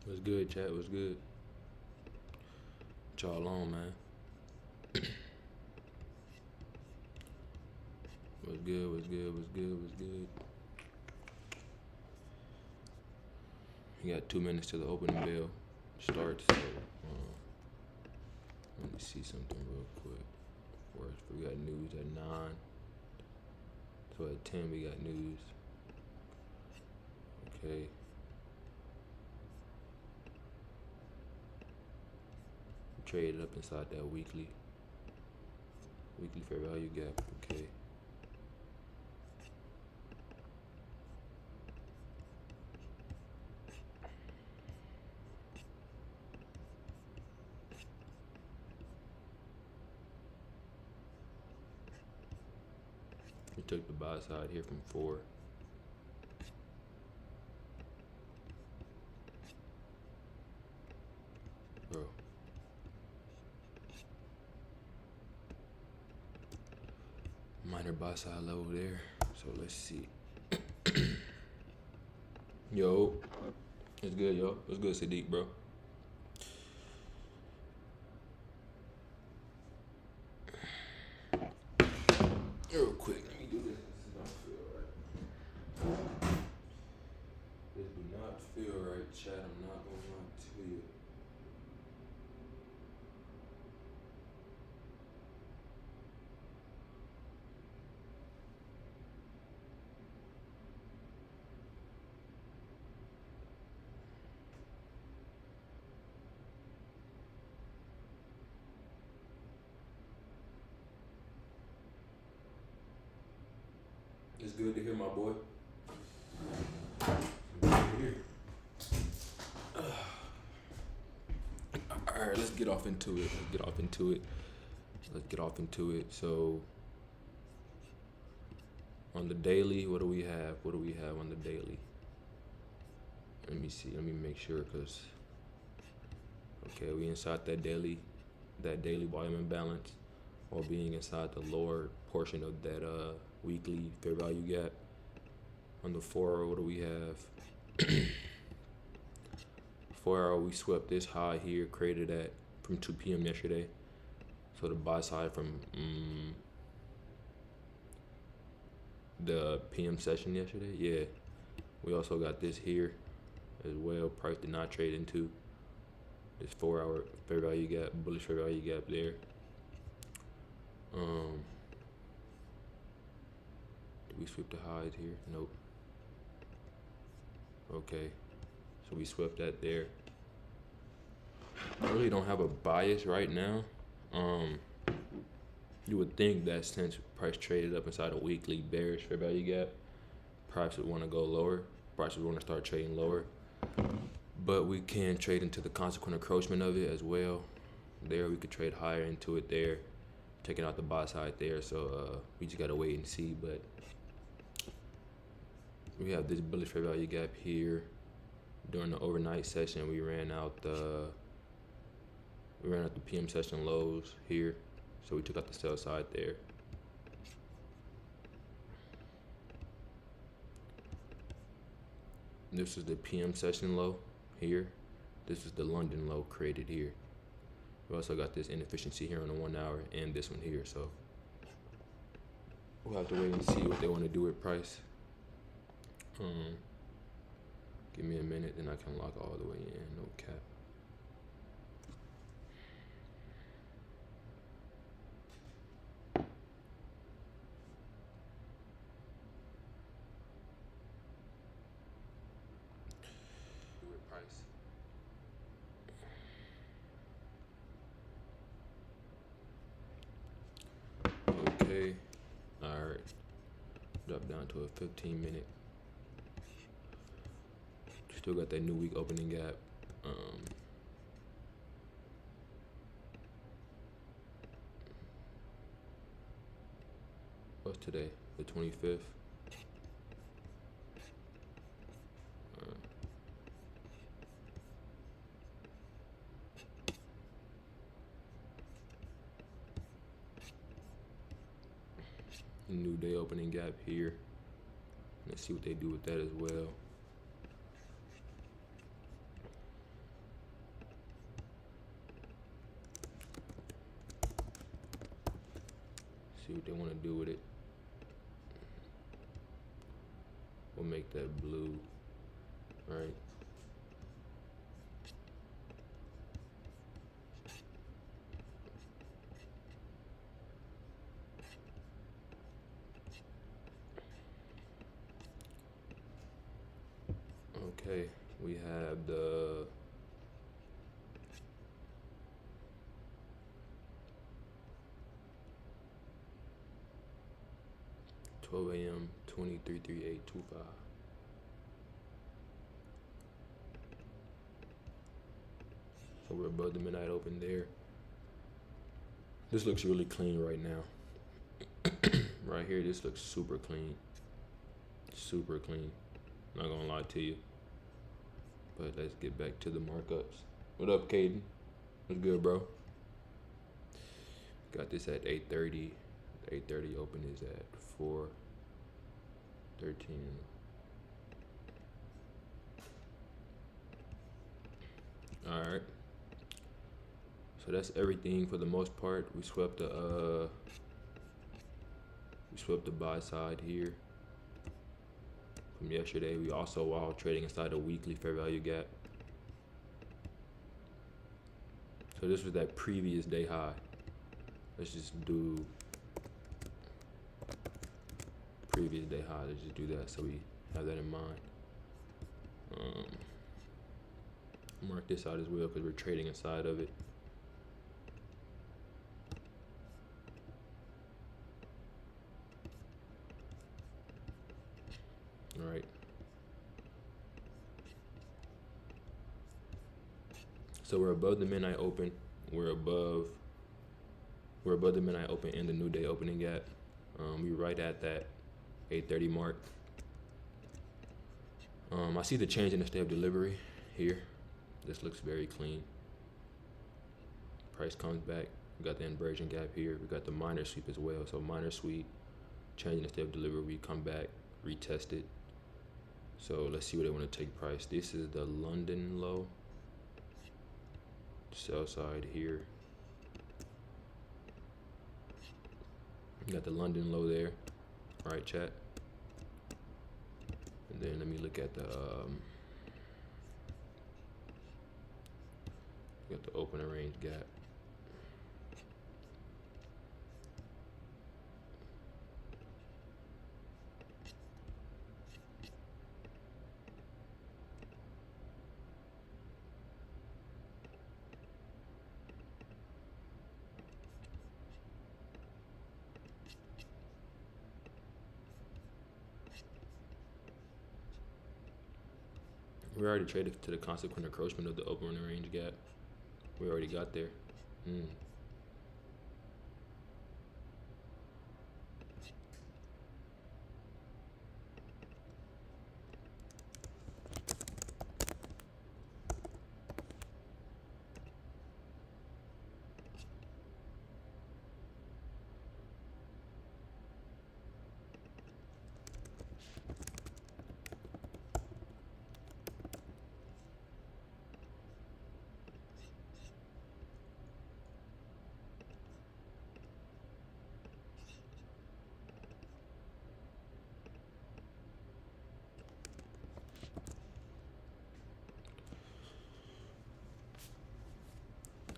What's good, chat? What's good? What y'all on, man? What's good? What's good? What's good? What's good? You got 2 minutes till the opening bell starts. So let me see something real quick. First, we got news at 9. So at 10 we got news. Okay. Traded up inside that weekly fair value gap. Okay. We took the buy side here from 4. Bro. Minor buy side level there. So let's see. Yo. It's good, yo. What's good, Sadiq, bro? Real quick, let me do this. This do not feel right, chat. I'm not gonna lie to you. It's good to hear, my boy. Good to hear. All right, let's get off into it. Let's get off into it. So, on the daily, what do we have? What do we have on the daily? Let me see. Let me make sure, cause okay, we inside that daily volume imbalance, while being inside the lower portion of that weekly fair value gap. On the 4-hour, what do we have? 4-hour, we swept this high here, created at from 2 p.m. yesterday. So the buy side from the PM session yesterday. Yeah, we also got this here as well. Price did not trade into this 4-hour fair value gap, bullish fair value gap there. Did we sweep the highs here? Nope. Okay, so we swept that there. I really don't have a bias right now. You would think that since price traded up inside a weekly bearish fair value gap, price would want to go lower. Price would want to start trading lower. But we can trade into the consequent encroachment of it as well. There, we could trade higher into it there, taking out the buy side there. So we just gotta wait and see. But we have this bullish fair value gap here. During the overnight session, we ran out the PM session lows here, so we took out the sell side there. This is the PM session low here. This is the London low created here. We also got this inefficiency here on the 1 hour and this one here, so we'll have to wait and see what they want to do with price. Give me a minute, then I can lock all the way in, no cap. Okay, all right. Drop down to a 15-minute. Still got that new week opening gap. What's today? The 25th. New day opening gap here. Let's see what they do with that as well. See what they want to do with it. We'll make that blue, right? Okay, we have the 12 a.m. 233825. So we're above the midnight open there. This looks really clean right now. Right here, this looks super clean. Super clean. Not gonna lie to you. But let's get back to the markups. What up, Caden? What's good, bro? Got this at 8:30. 8:30 open is at 4:13. All right. So that's everything for the most part. We swept the buy side here from yesterday. We also, while trading inside a weekly fair value gap. So this was that previous day high. Let's just do previous day high. Let's just do that so we have that in mind. Mark this out as well because we're trading inside of it. All right. So we're above the midnight open. We're above the midnight open and the new day opening gap. We right at that 8:30 mark. I see the change in the state of delivery here. This looks very clean. Price comes back. We got the inversion gap here. We got the minor sweep as well. So minor sweep, change in the state of delivery. We come back, retest it. So let's see where they want to take price. This is the London low. Sell side here. You got the London low there. All right, chat. And then let me look at the got the open range gap. We already traded to the consequent encroachment of the open range gap. We already got there.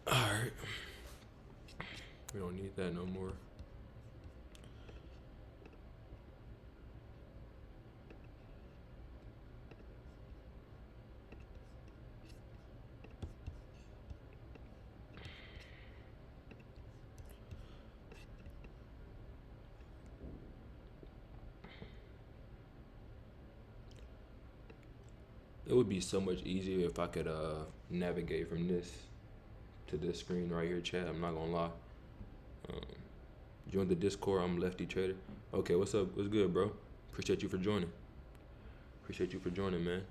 All right. We don't need that no more. It would be so much easier if I could navigate from this to this screen right here, chat. I'm not gonna lie. Join the Discord. I'm Lefty Trader. Okay, what's up? What's good, bro? Appreciate you for joining. Appreciate you for joining, man.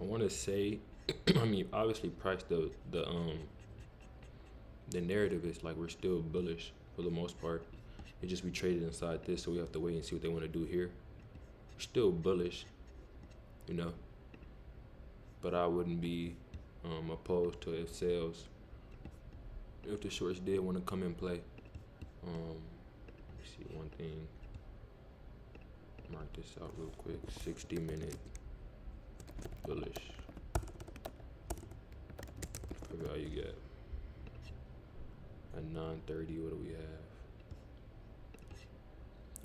want to say, I mean, obviously, price the narrative is like we're still bullish for the most part. It just we traded inside this, so we have to wait and see what they want to do here. We're still bullish, you know, but I wouldn't be opposed to if sales, if the shorts did want to come in play. Let me see one thing. Mark this out real quick. 60-minute bullish. Fair value gap at 9:30. What do we have?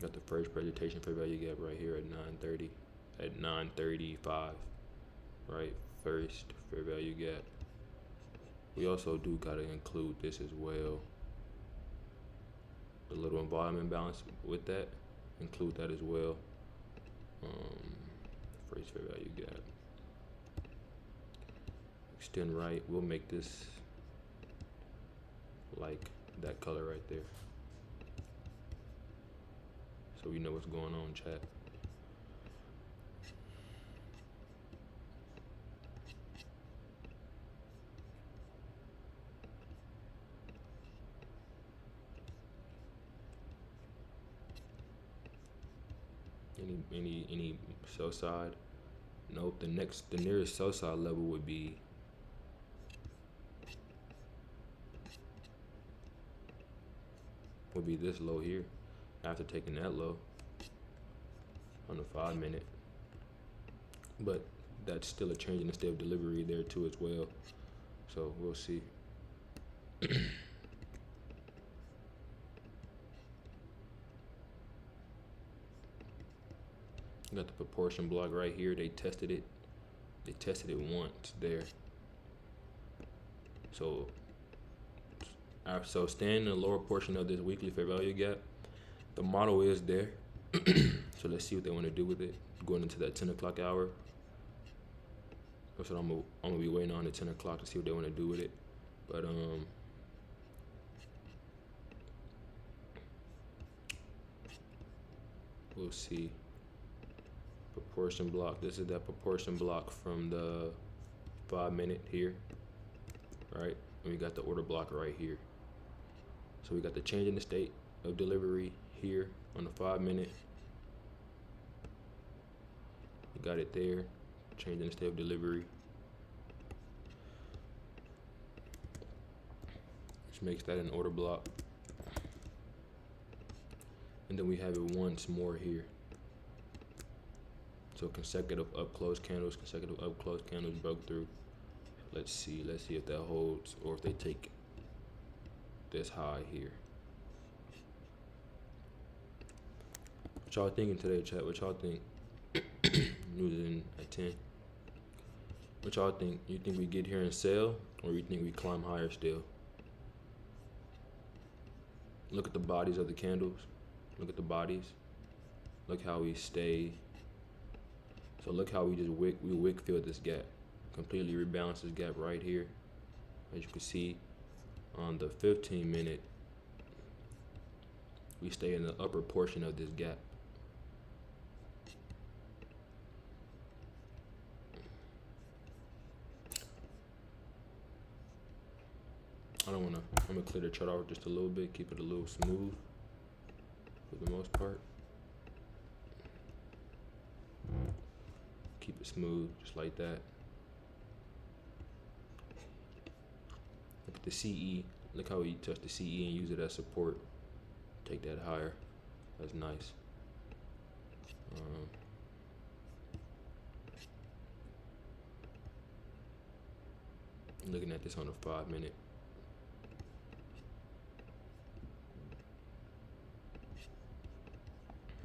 Got the first presentation fair value gap right here at 9:30. At 9:35, right? First fair value gap. We also do gotta include this as well. The little volume imbalance with that. Include that as well. First fair value gap. Extend right. We'll make this like that color right there, so we know what's going on, chat. Any sell side? Nope. The nearest sell side level would be this low here. After taking that low on the 5-minute, but that's still a change in the state of delivery there too as well. So we'll see. Got the proportion block right here. They tested it. They tested it once there. So staying in the lower portion of this weekly fair value gap, the model is there. So let's see what they want to do with it going into that 10 o'clock hour. That's what I'm gonna be waiting on at 10 o'clock to see what they want to do with it. But we'll see. Proportion block. This is that proportion block from the 5-minute here, right? And we got the order block right here. So we got the change in the state of delivery here on the 5-minute. We got it there. Change in the state of delivery. Which makes that an order block. And then we have it once more here. So consecutive up close candles broke through. Let's see if that holds or if they take this high here. What y'all thinking today, chat? What y'all think? News in at 10. What y'all think? You think we get here and sell, or you think we climb higher still? Look at the bodies of the candles. Look at the bodies. Look how we stay. So look how we just wick filled this gap. Completely rebalanced this gap right here. As you can see on the 15-minute, we stay in the upper portion of this gap. I'm gonna clear the chart out just a little bit, keep it a little smooth for the most part. Keep it smooth, just like that. Look at the CE. Look how we touch the CE and use it as support. Take that higher. That's nice. Looking at this on the 5-minute.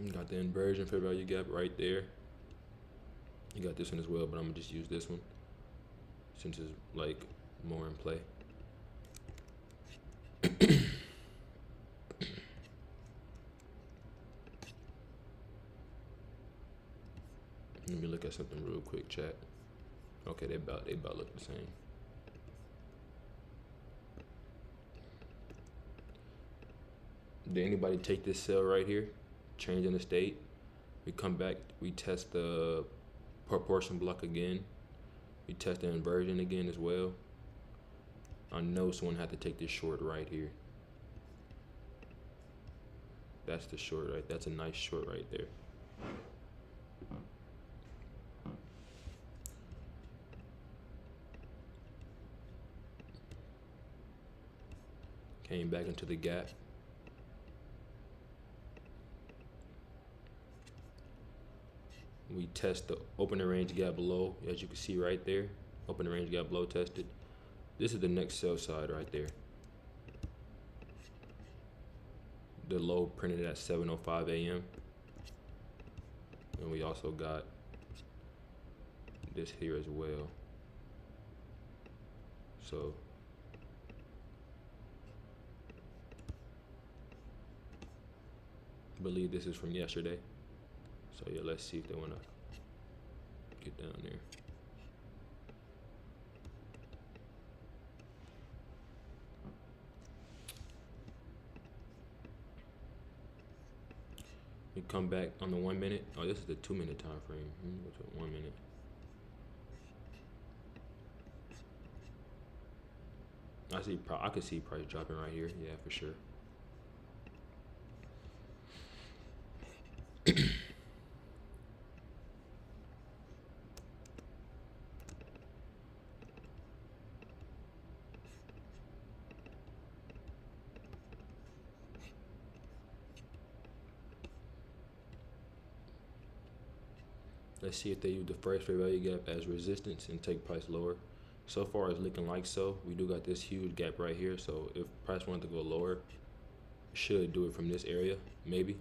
You got the inversion fair value gap right there. You got this one as well, but I'm gonna just use this one since it's like more in play. Let me look at something real quick, chat. Okay, they about look the same. Did anybody take this sell right here? Change in the state. We come back, we test the proportion block again. We test the inversion again as well. I know someone had to take this short right here. That's the short right. That's a nice short right there. Came back into the gap. We test the opening range gap below, as you can see right there. Opening range gap below tested. This is the next sell side right there. The low printed at 7:05 a.m. And we also got this here as well. So I believe this is from yesterday. So yeah, let's see if they wanna get down there. We come back on the 1 minute. Oh, this is the 2 minute time frame. Go to 1 minute. I could see price dropping right here. Yeah, for sure. Let's see if they use the first fair value gap as resistance and take price lower. So far it's looking like so. We do got this huge gap right here. So if price wanted to go lower, should do it from this area, maybe.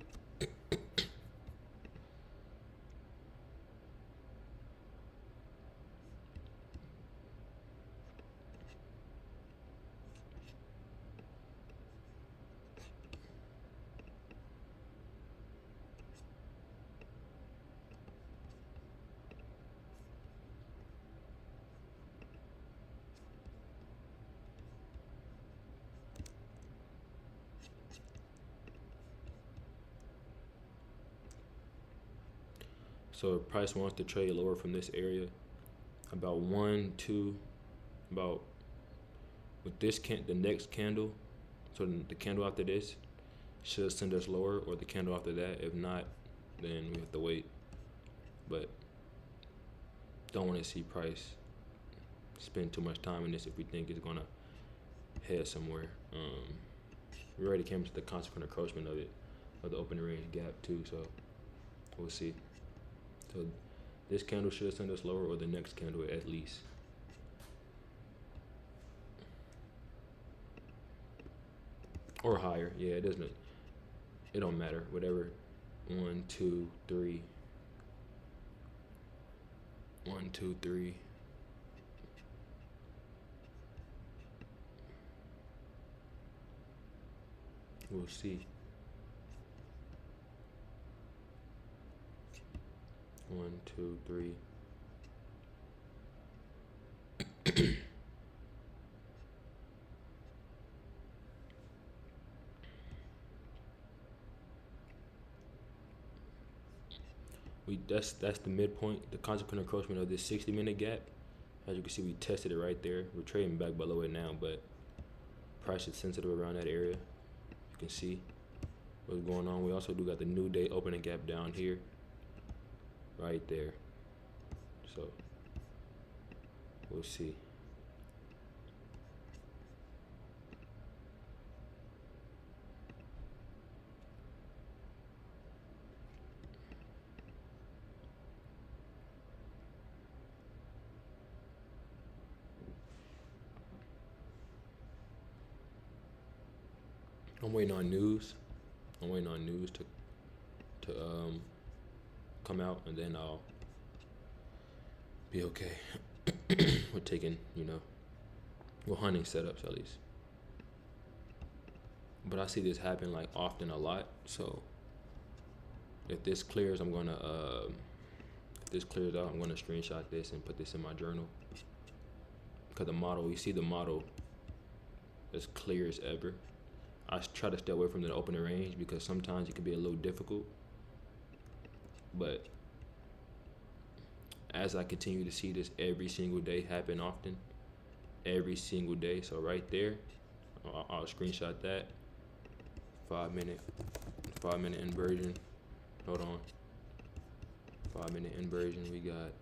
So if price wants to trade lower from this area, about with this the next candle, so the candle after this should send us lower, or the candle after that. If not, then we have to wait. But don't want to see price spend too much time in this if we think it's gonna head somewhere. We already came to the consequent encroachment of the opening range gap too, so we'll see. So this candle should send us lower, or the next candle at least. Or higher. Yeah, it don't matter. Whatever. 1, 2, 3. 1, 2, 3. We'll see. 1, 2, 3. That's the midpoint, the consequent encroachment of this 60-minute gap. As you can see, we tested it right there. We're trading back below it now, but price is sensitive around that area. You can see what's going on. We also do got the new day opening gap down here, right there. So we'll see. I'm waiting on news. I'm waiting on news to come out, and then I'll be okay. We're taking, well, hunting setups at least. But I see this happen like often a lot. So if this clears, if this clears out, I'm gonna screenshot this and put this in my journal. Because you see the model as clear as ever. I try to stay away from the opening range because sometimes it can be a little difficult. But as I continue to see this every single day happen often, every single day. So right there, I'll screenshot that. 5 minute inversion. Hold on. 5 minute inversion. We got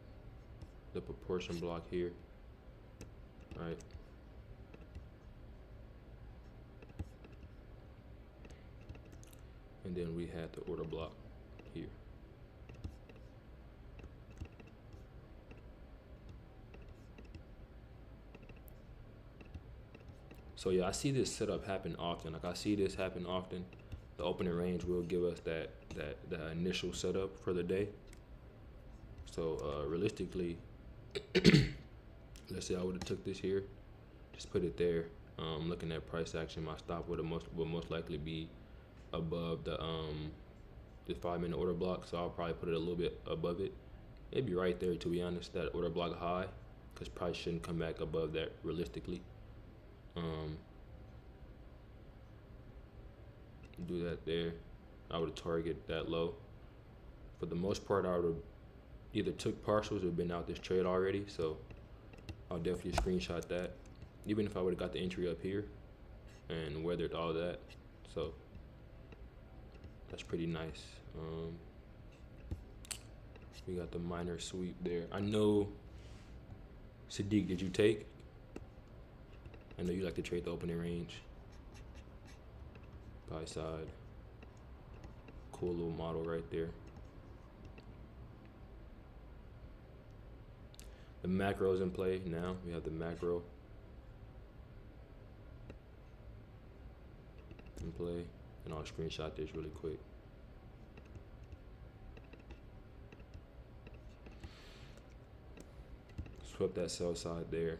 the proportion block here. Right. And then we had the order block here. So yeah, I see this setup happen often. Like I see this happen often. The opening range will give us that initial setup for the day. So realistically, let's say I would have took this here, just put it there. Looking at price action, my stop would most likely be above the 5 minute order block. So I'll probably put it a little bit above it, maybe right there, to be honest, that order block high, because price shouldn't come back above that realistically. Do that there. I would target that low. For the most part, I would have either took partials or been out this trade already, so I'll definitely screenshot that, even if I would have got the entry up here and weathered all that. So that's pretty nice. We got the minor sweep there. I know, Sadiq, did you take? I know you like to trade the opening range. Buy side. Cool little model right there. The macro's in play now. We have the macro in play. And I'll screenshot this really quick. Swept that sell side there.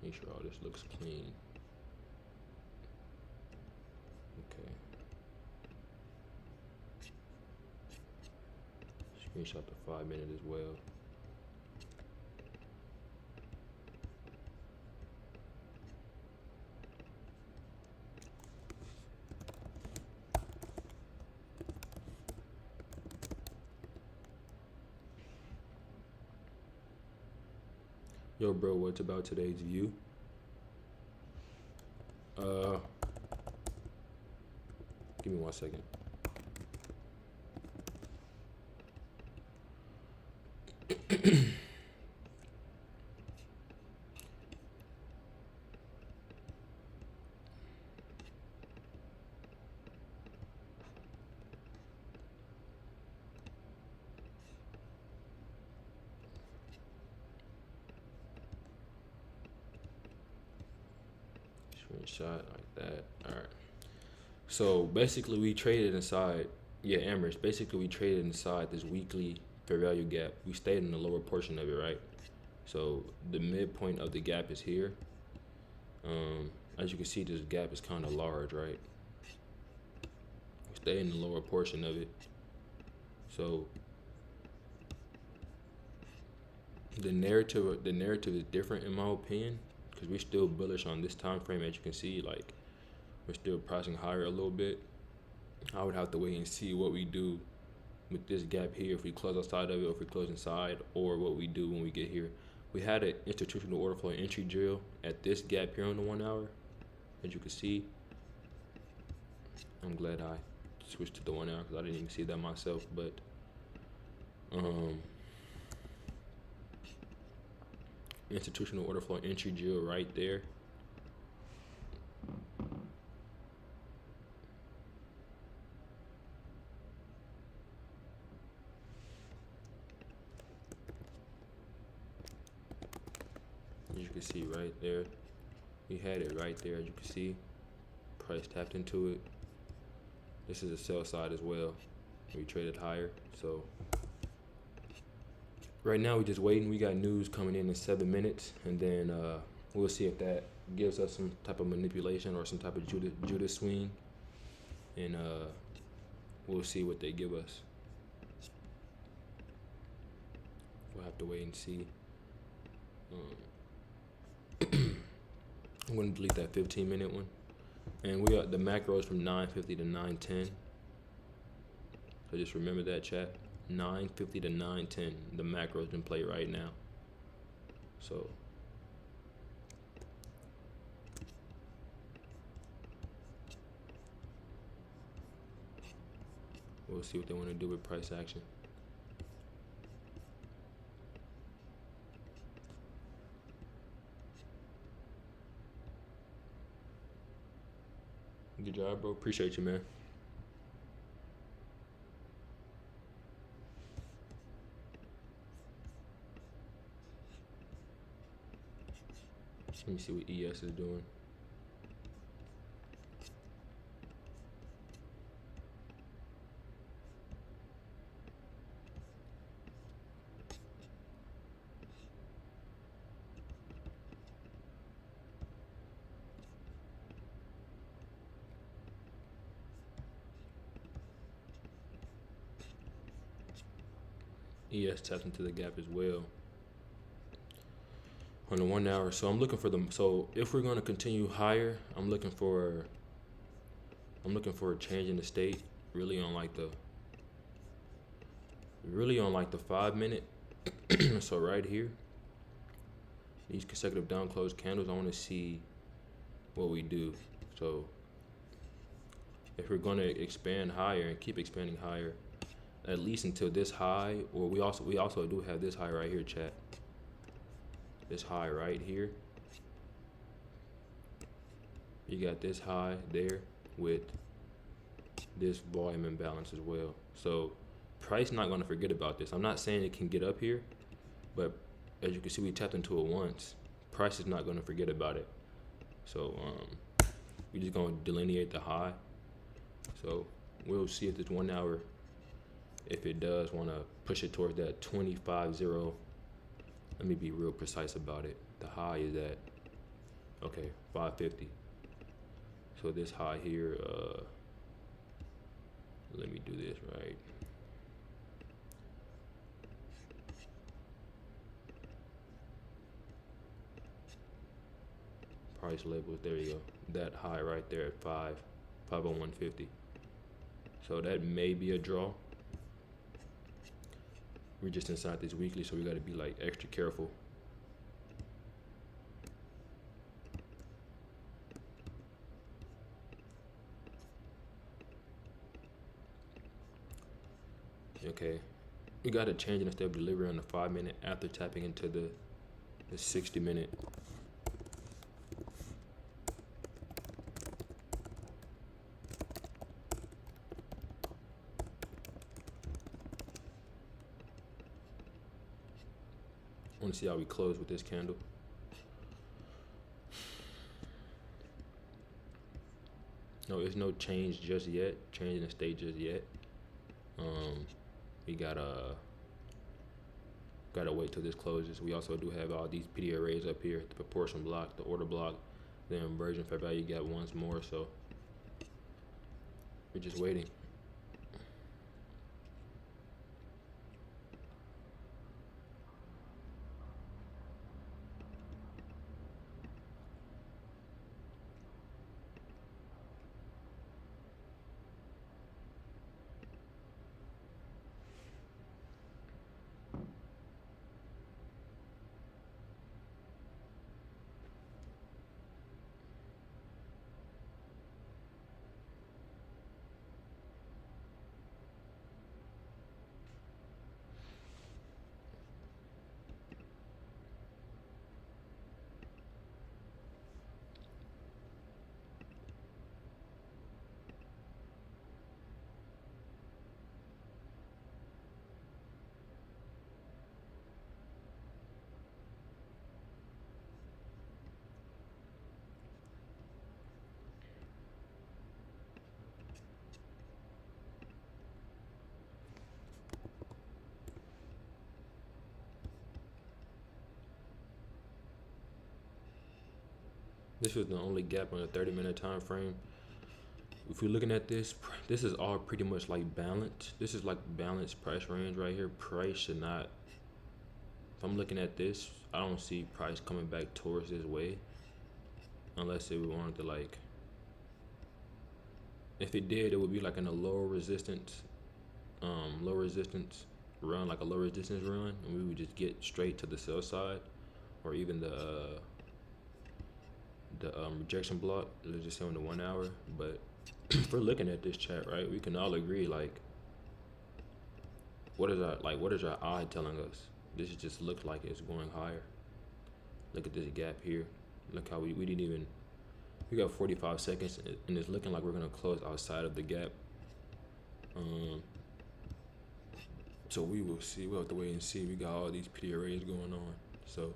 Make sure all this looks clean. Okay. Screenshot the 5 minute as well. Yo, bro, what's about today's view? Give me 1 second. Screenshot like that. All right. So basically, we traded inside. Yeah, Amherst. Basically, we traded inside this weekly fair value gap. We stayed in the lower portion of it, right? So the midpoint of the gap is here. As you can see, this gap is kind of large, right? We stay in the lower portion of it. So the narrative is different in my opinion, because we're still bullish on this time frame. As you can see, like, we're still pricing higher a little bit. I would have to wait and see what we do with this gap here, if we close outside of it, or if we close inside, or what we do when we get here. We had an institutional order flow entry drill at this gap here on the 1 hour. As you can see, I'm glad I switched to the 1 hour because I didn't even see that myself. But institutional order flow entry drill right there. As you can see right there, we had it right there. As you can see, price tapped into it. This is a sell side as well. We traded higher. So right now we're just waiting. We got news coming in 7 minutes, and then we'll see if that gives us some type of manipulation or some type of Judas swing, and we'll see what they give us. We'll have to wait and see. I'm going to delete that 15-minute one. And we got the macros from 9:50 to 9:10. So just remember that, chat. 950 to 910. The macro's been played right now. So we'll see what they want to do with price action. Good job, bro. Appreciate you, man. Let me see what ES is doing. ES tapped into the gap as well on the 1 hour. So I'm looking for them. So if we're going to continue higher, I'm looking for a change in the state, really on like the 5 minute. So right here, these consecutive down close candles, I want to see what we do. So if we're going to expand higher and keep expanding higher, at least until this high, or we also do have this high right here, chat. This high right here. You got this high there with this volume imbalance as well. So price not going to forget about this. I'm not saying it can get up here, but as you can see, we tapped into it once. Price is not going to forget about it. So we're just going to delineate the high. So we'll see if this 1 hour, if it does want to push it towards that 25.0. Let me be real precise about it. The high is at, okay, 550. So this high here, let me do this right. Price labels, there you go. That high right there at 501.50. So that may be a draw. We're just inside this weekly, so we got to be like extra careful. Okay, we got a change in the step delivery on the 5 minute after tapping into the 60 minute. I want to see how we close with this candle. No, there's no change just yet. Change in the state just yet. We gotta wait till this closes. We also do have all these PD arrays up here: the proportion block, the order block, the inversion fair value gap once more. So we're just waiting. This is the only gap on a 30-minute time frame. If we're looking at this, this is all pretty much like balanced. This is like balanced price range right here. Price should not, if I'm looking at this, I don't see price coming back towards this way unless it wanted to like, if it did, it would be like in a lower resistance low resistance run, like a low resistance run, and we would just get straight to the sell side, or even the rejection block. Let's just say on the 1 hour. But if we're looking at this chart, right, we can all agree, like, what is our eye telling us? This just looks like it's going higher. Look at this gap here. Look how we didn't even, we got 45 seconds, and it's looking like we're gonna close outside of the gap. So we will see. We'll have to wait and see. We got all these PRAs going on. So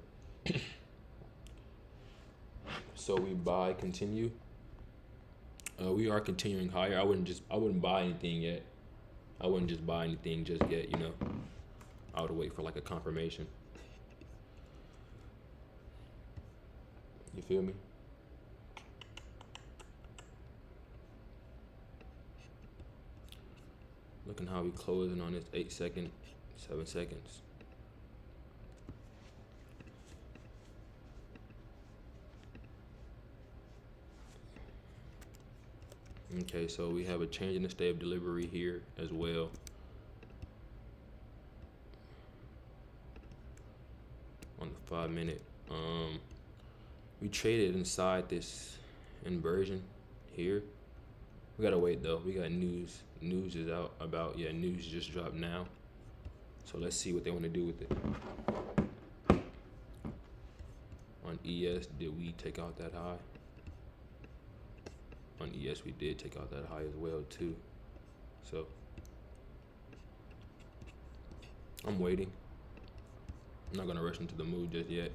we buy, continue. We are continuing higher. I wouldn't buy anything yet. I wouldn't just buy anything just yet, I would wait for like a confirmation. You feel me? Looking how we closing on this 8 second, 7 seconds. Okay, so we have a change in the state of delivery here as well. On the 5 minute, we traded inside this inversion here. We gotta wait though. We got news. News is out about, news just dropped now. So let's see what they want to do with it. On ES, did we take out that high? On ES, we did take out that high as well too. So I'm waiting. I'm not gonna rush into the move just yet.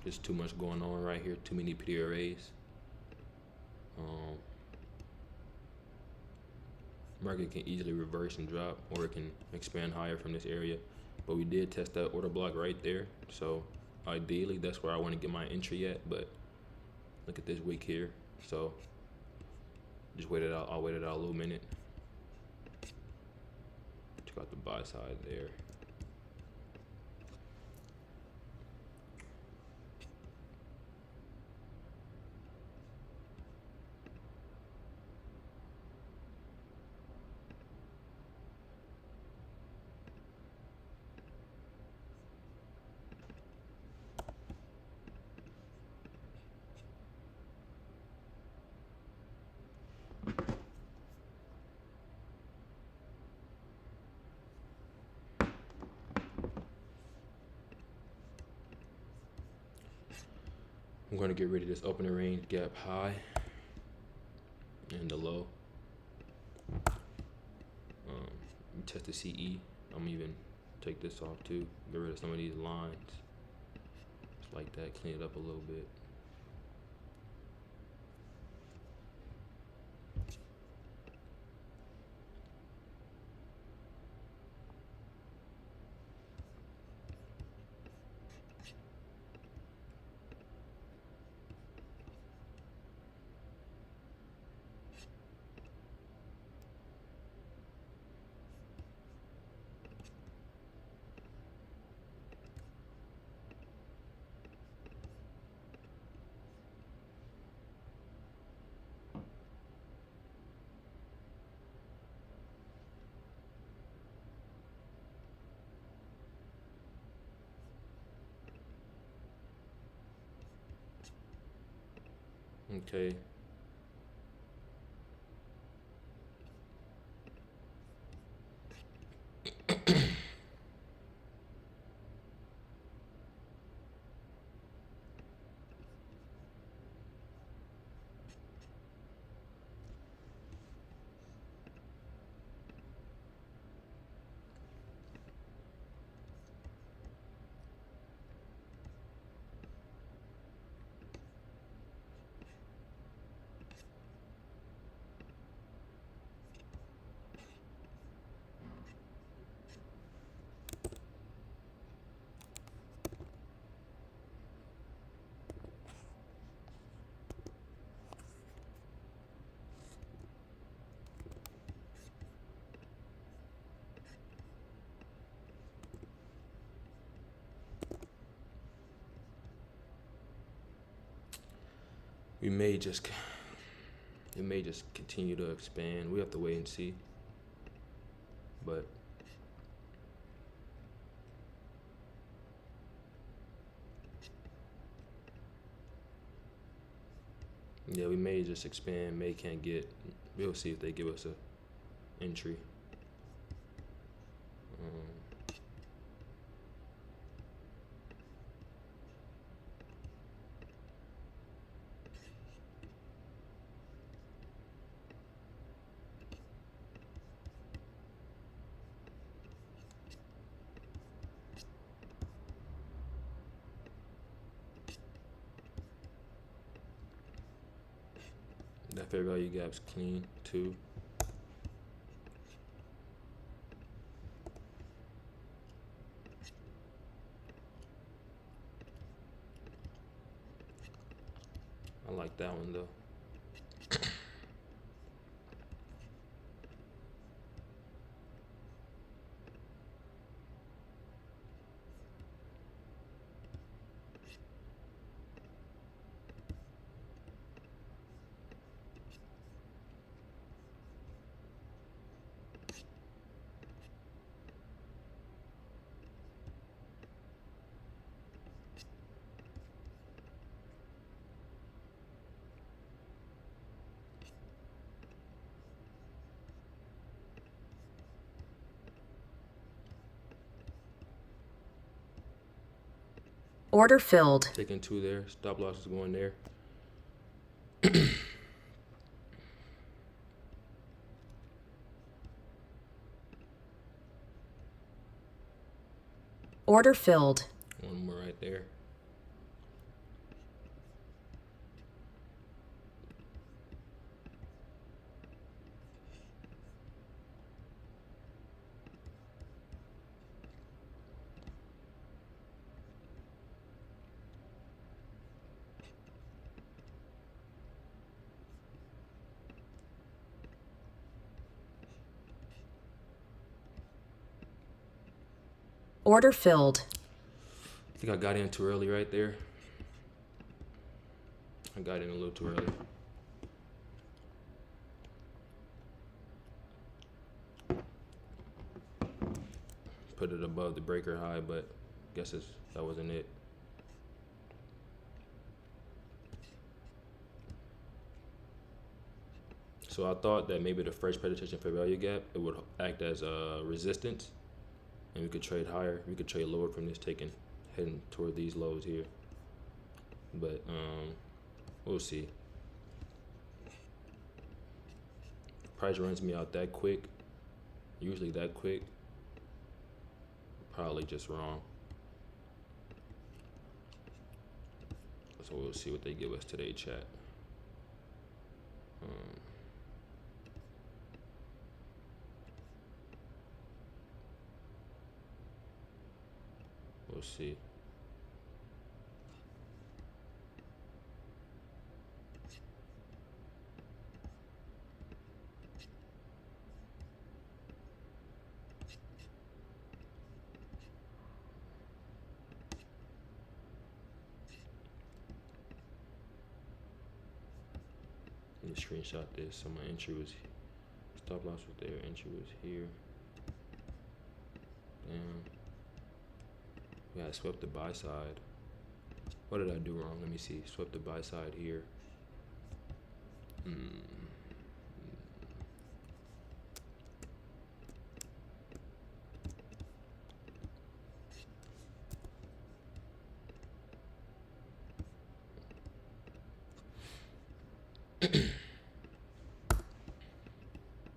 There's too much going on right here. Too many PRAs. Market can easily reverse and drop, or it can expand higher from this area. But we did test that order block right there. So ideally, that's where I want to get my entry at. But look at this wick here. So just wait it out. I'll wait it out a little minute. Check out the buy side there. I'm going to get rid of this opening range gap high and the low. Test the CE. I'm even take this off too. Get rid of some of these lines. Just like that. Clean it up a little bit. Okay. We may just It may just continue to expand. We have to wait and see. But yeah, we may just expand. May can't get. We'll see if they give us a entry. That fair value gap's clean too. I like that one though. Order filled. Taking 2 there. Stop loss is going there. Order filled. One more right there. Order filled. I think I got in too early right there. I got in a little too early. Put it above the breaker high, but guess that wasn't it. So I thought that maybe the first presentation fair value gap, it would act as a resistance, and we could trade higher. We could trade lower from this, heading toward these lows here. But we'll see. Price runs me out that quick, usually that quick. Probably just wrong. So we'll see what they give us today, chat. We'll see. Let me screenshot this. So my entry was, stop loss was there, entry was here. Damn. Yeah, I swept the buy side. What did I do wrong? Let me see. Swept the buy side here.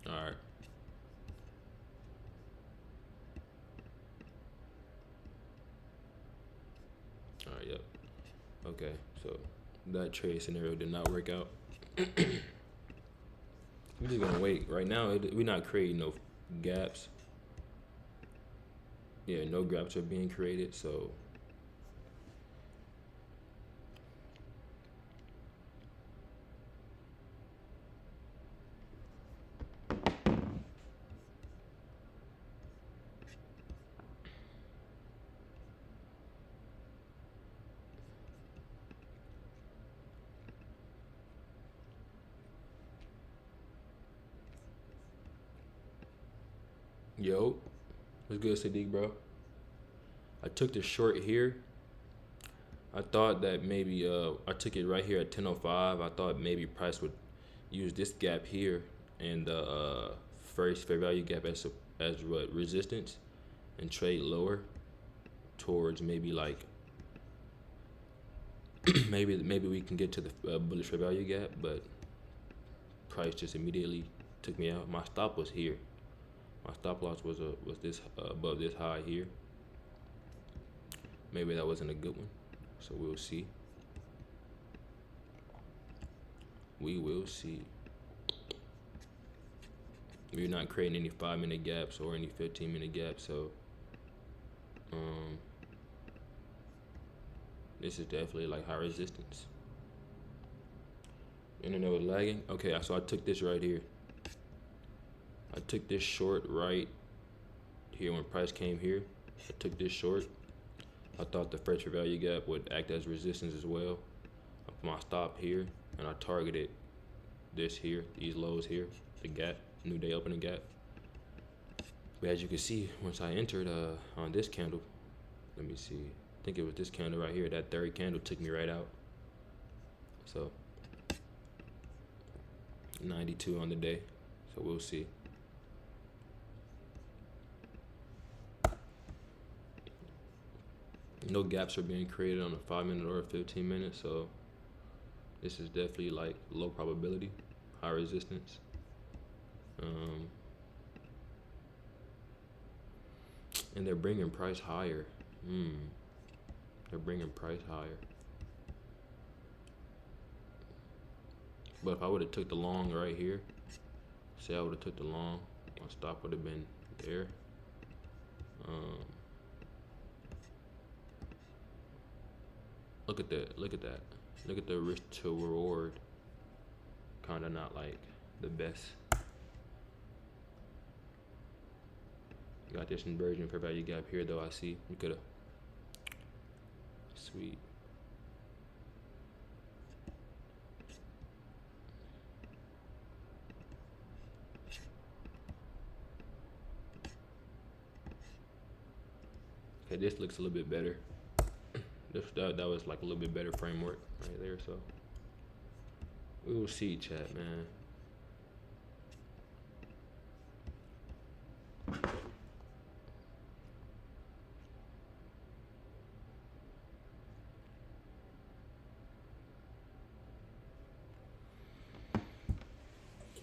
Alright. Alright, yep. Okay, so that trade scenario did not work out. We're just gonna wait. Right now, we're not creating no gaps. Yeah, no gaps are being created, so Yo, what's good, Sadiq, bro? I took the short here. I thought that maybe I took it right here at 10:05. I thought maybe price would use this gap here and the first fair value gap as what resistance and trade lower towards maybe like maybe we can get to the bullish fair value gap, but price just immediately took me out. My stop was here. My stop loss was this above this high here. Maybe that wasn't a good one, so we'll see. We will see. We're not creating any 5-minute gaps or any 15-minute gaps, so this is definitely like high resistance. Internet was lagging. Okay, so I took this right here. I took this short right here when price came here. I took this short. I thought the first fair value gap would act as resistance as well. I put my stop here, and I targeted this here, these lows here, the gap, new day opening gap. But as you can see, once I entered on this candle, let me see, I think it was this candle right here, that third candle took me right out. So 92 on the day, so we'll see. No gaps are being created on a 5-minute or a 15-minute, so this is definitely like low probability, high resistance. And they're bringing price higher. They're bringing price higher. But if I would have took the long right here, say I would have took the long, my stop would have been there. Look at that. Look at that. Look at the risk to reward. Kind of not like the best. Got this inversion fair value gap here though. I see we could have. Sweet. Okay, this looks a little bit better. That was like a little bit better framework right there. So we will see, chat, man.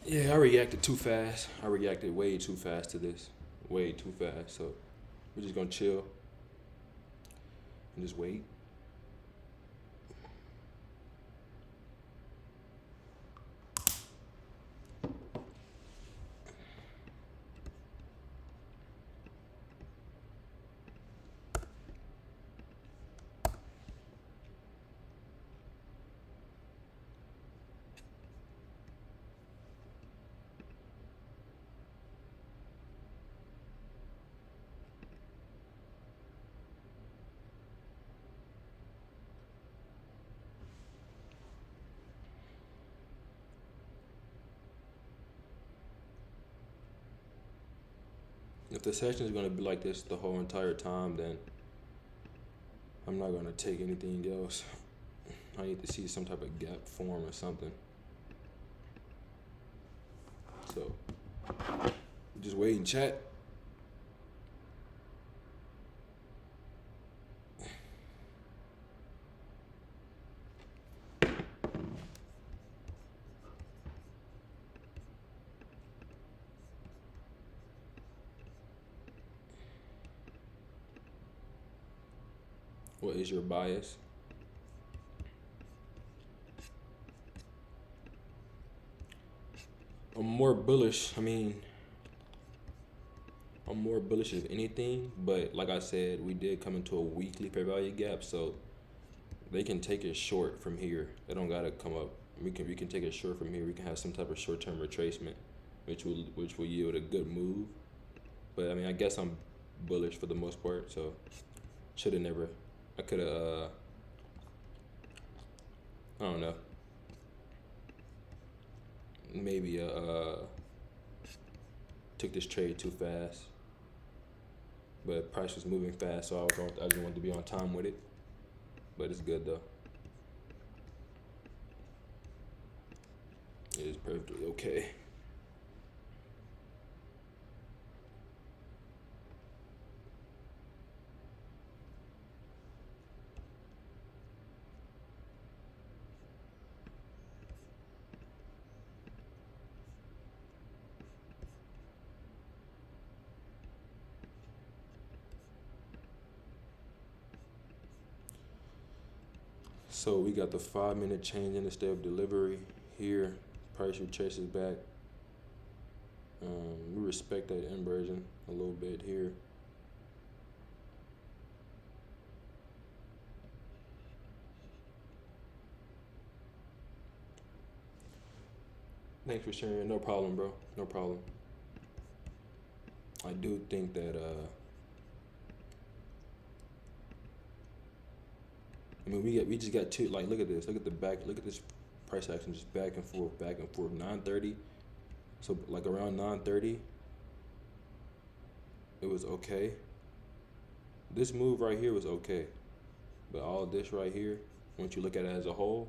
Yeah, I reacted too fast. I reacted way too fast to this. Way too fast. So we're just gonna chill and just wait. If the session is gonna be like this the whole entire time, then I'm not gonna take anything else. I need to see some type of gap form or something. So just wait and chat. What is your bias? I'm more bullish. I mean, I'm more bullish if anything, but like I said, we did come into a weekly fair value gap, so they can take it short from here. They don't gotta come up. We can take it short from here. We can have some type of short-term retracement, which will yield a good move. But I mean, I guess I'm bullish for the most part, so should have never. I could have. I don't know. Maybe took this trade too fast. but price was moving fast, so I just wanted to be on time with it. But it's good though. It is perfectly okay. So we got the 5-minute change in the state of delivery here. Price retraces back. We respect that inversion a little bit here. Thanks for sharing. No problem, bro. No problem. I do think that I mean we just got two, like, look at this. Look at this price action just back and forth, 9:30. So like around 9:30 it was okay. This move right here was okay. But all this right here, once you look at it as a whole,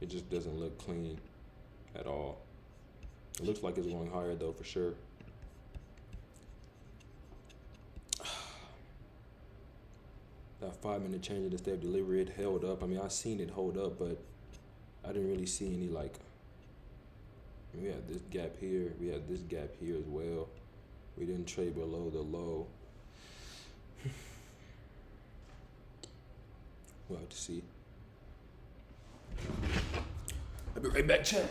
it just doesn't look clean at all. It looks like it's going higher though, for sure. That 5-minute change in the state of delivery, it held up. I mean, I seen it hold up, but I didn't really see any, like, we had this gap here, we had this gap here as well. We didn't trade below the low. We'll have to see. I'll be right back, chat.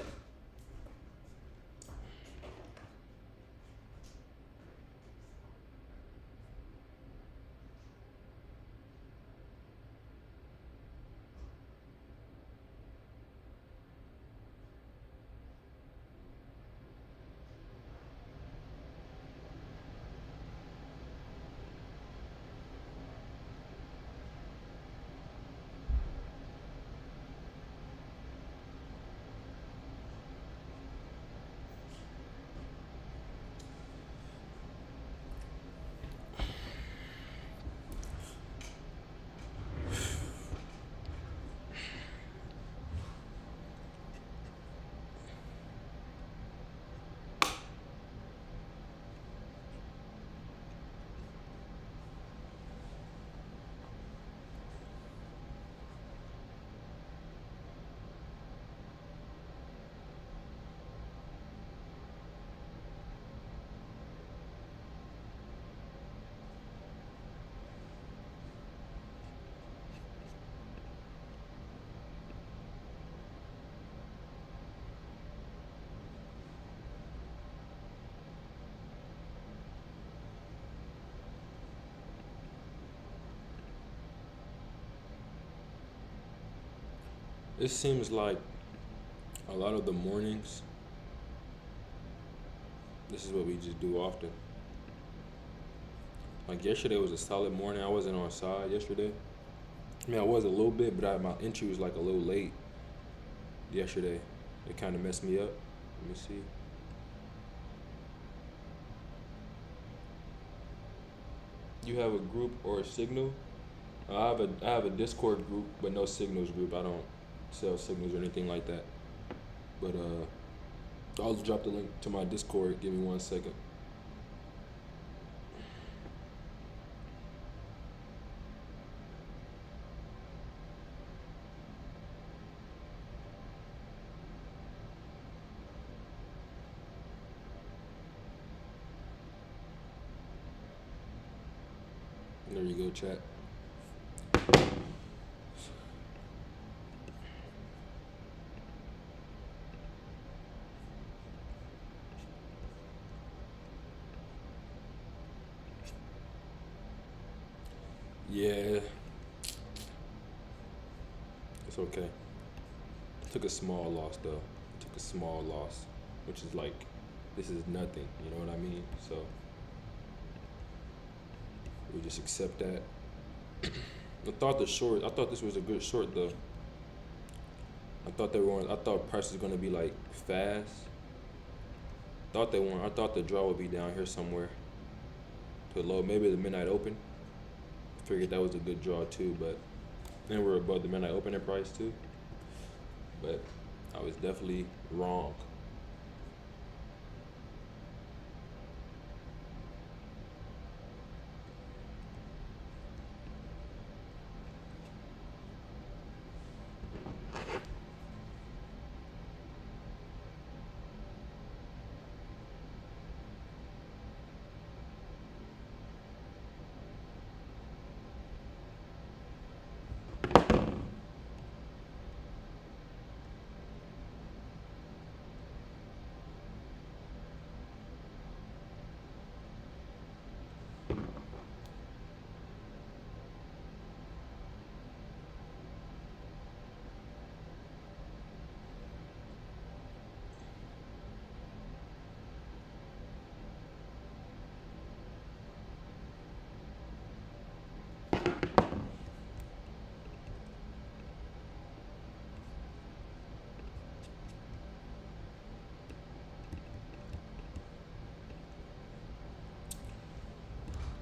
It seems like a lot of the mornings, this is what we just do often. Like yesterday was a solid morning. I wasn't on side yesterday. I mean, I was a little bit, but my entry was like a little late yesterday. It kind of messed me up. Let me see. You have a group or a signal? I have a Discord group, but no signals group. I don't sell signals or anything like that. But I'll drop the link to my Discord. Give me 1 second. There you go, chat. Yeah, it's okay. Took a small loss though. Took a small loss, which is like, this is nothing. You know what I mean? So we just accept that. I thought this was a good short though. I thought price was gonna be like fast. Thought they weren't. I thought the draw would be down here somewhere. Put low, maybe the midnight open. Figured that was a good draw too, but then we're above the midnight opening price too. But I was definitely wrong.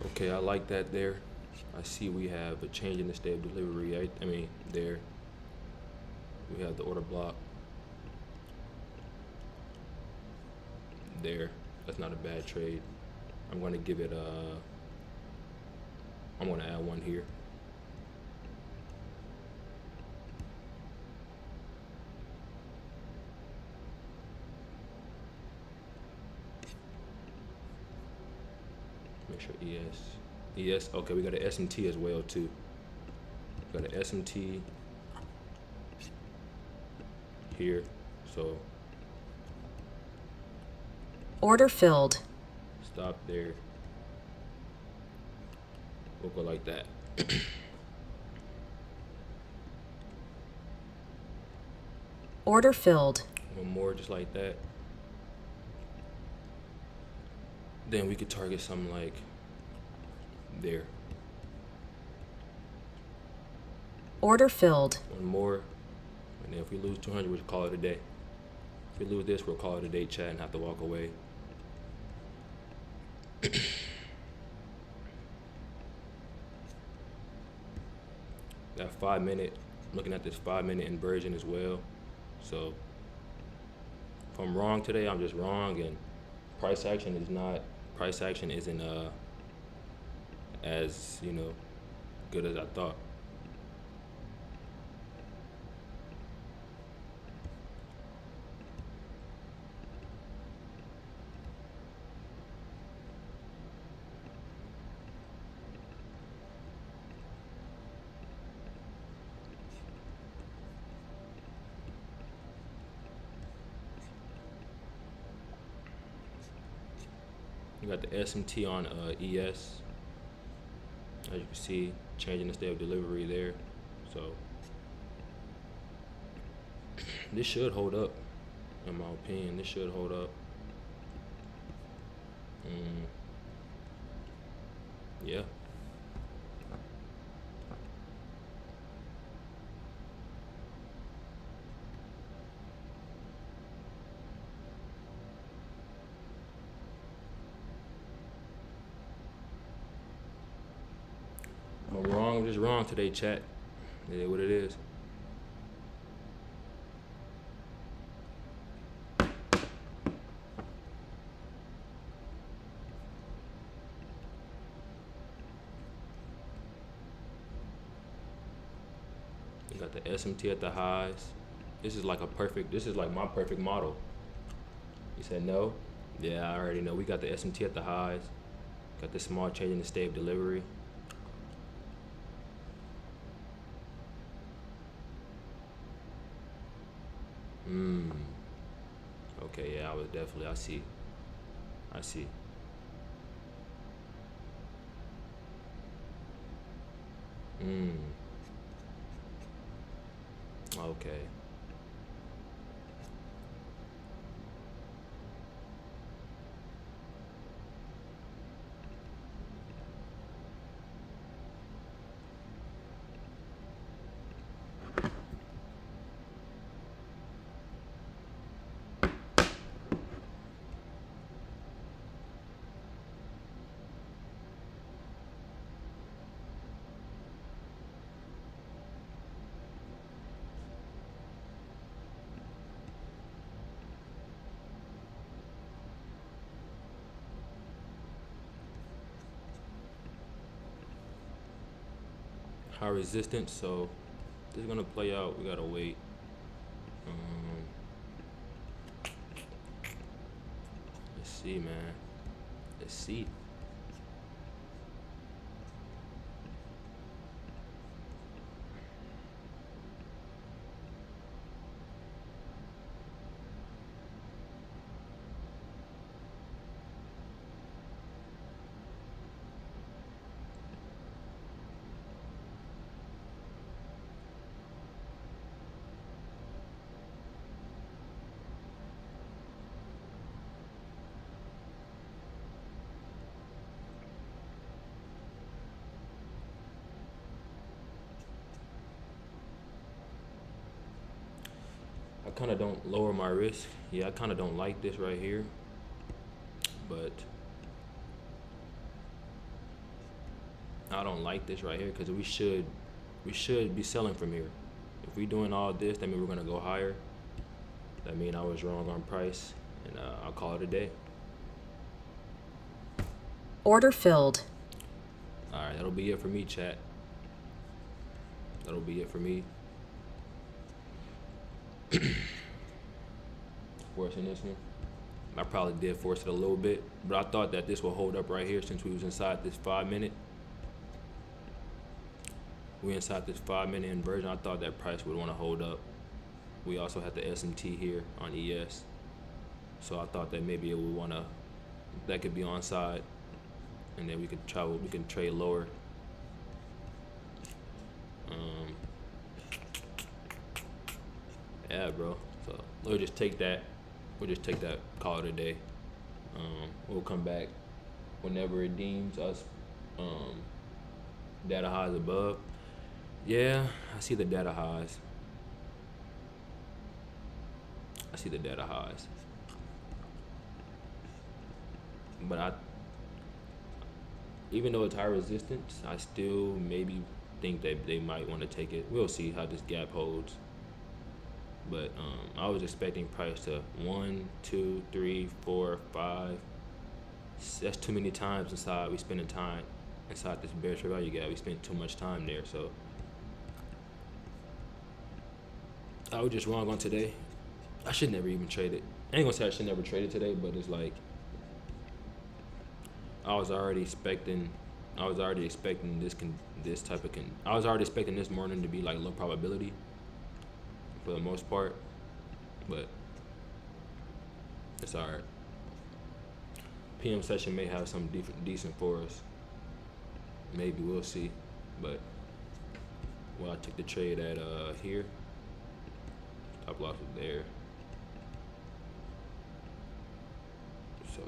Okay, I like that there. I see we have a change in the state of delivery. I mean, there. We have the order block. There. That's not a bad trade. I'm going to give it I'm going to add one here. Make sure ES, okay, we got an SMT as well too. We got an SMT here, so Order filled. stop there. We'll go like that. Order filled. One more just like that. Then we could target something like there. Order filled. One more, and then if we lose 200, we'll call it a day. If we lose this, we'll call it a day, chat, and have to walk away. That 5 minute, looking at this 5 minute inversion as well. So if I'm wrong today, I'm just wrong, and price action isn't as, you know, good as I thought. You got the SMT on ES. As you can see, changing the state of delivery there. So this should hold up, in my opinion. This should hold up. Yeah. I'm wrong, I'm just wrong today, chat. It is what it is. You got the SMT at the highs. This is like my perfect model. You said no? Yeah, I already know. We got the SMT at the highs. Got the small change in the state of delivery. Okay, yeah, I see. Okay. high resistance, so this is gonna play out. We gotta wait. Let's see, man. Let's see. I kind of don't lower my risk. Yeah, I kind of don't like this right here, but I don't like this right here because we should be selling from here. If we doing all this, that means we're gonna go higher. That means I was wrong on price, and I'll call it a day. Order filled. All right, that'll be it for me, chat. That'll be it for me. Forcing this one. I probably did force it a little bit, but I thought that this would hold up right here since we was inside this 5 minute. We inside this 5 minute inversion. I thought that price would want to hold up. We also had the SMT here on ES, so I thought that maybe it would want to, that could be on side, and then we could trade lower. Yeah, bro. So we'll just take that. Call it a day. We'll come back whenever it deems us data highs above. Yeah, I see the data highs. But even though it's high resistance, I still maybe think that they might want to take it. We'll see how this gap holds. But I was expecting price to 1, 2, 3, 4, 5. That's too many times inside. We spending time inside this bearish fair value gap. We spent too much time there. So I was just wrong on today. I should never even trade it. I ain't gonna say I should never trade it today, but it's like I was already expecting this morning to be like low probability for the most part, but it's alright. PM session may have some decent for us. Maybe, we'll see. But well, I took the trade at here. Stop loss was there. So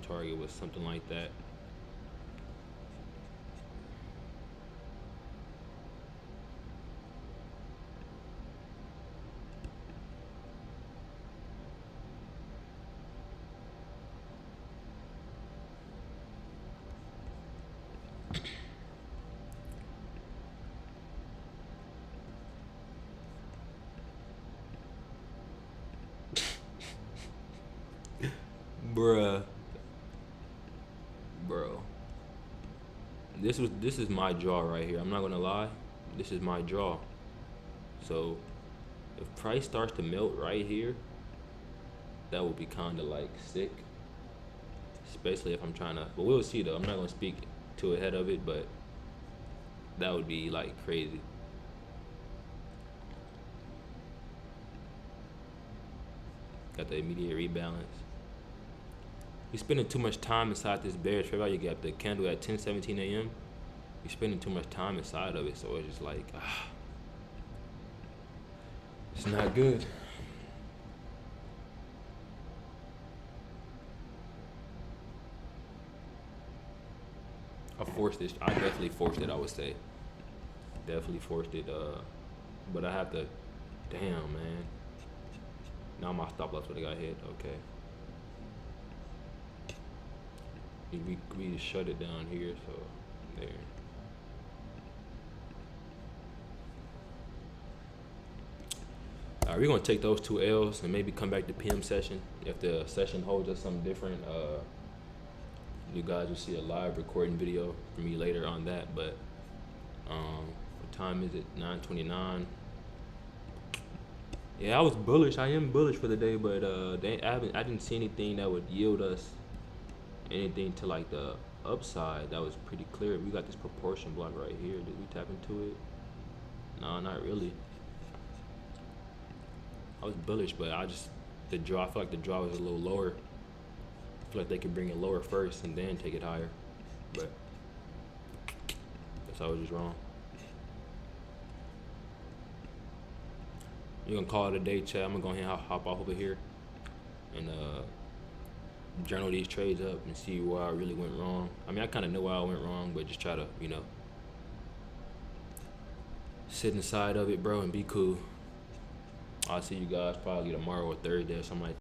target was something like that. Bro, this is my draw right here. I'm not gonna lie, this is my draw. So if price starts to melt right here, that would be kind of like sick, especially if I'm trying to, but we'll see though. I'm not gonna speak too ahead of it, but that would be like crazy. Got the immediate rebalance. We're spending too much time inside this bearish fair value gap. The candle at 10:17 a.m. We're spending too much time inside of it, so it's just like, it's not good. I forced this. I definitely forced it. I would say, definitely forced it. But I have to. Damn, man. Now my stop loss would have got hit. Okay. We just shut it down here, so there. Alright, we're gonna take those 2 L's and maybe come back to PM session. If the session holds us something different, you guys will see a live recording video from me later on that. But What time is it? 9:29. Yeah, I was bullish. I am bullish for the day, but I didn't see anything that would yield us anything to like the upside. That was pretty clear. We got this proportion block right here. Did we tap into it? No, not really. I was bullish, but the draw. I feel like the draw was a little lower. I feel like they could bring it lower first and then take it higher, but guess I was just wrong. You're gonna call it a day, chat. I'm gonna go ahead and hop off over here and journal these trades up and see where I really went wrong. I mean, I kind of know why I went wrong, but just try to, sit inside of it, bro, and be cool. I'll see you guys probably tomorrow or Thursday or something like that.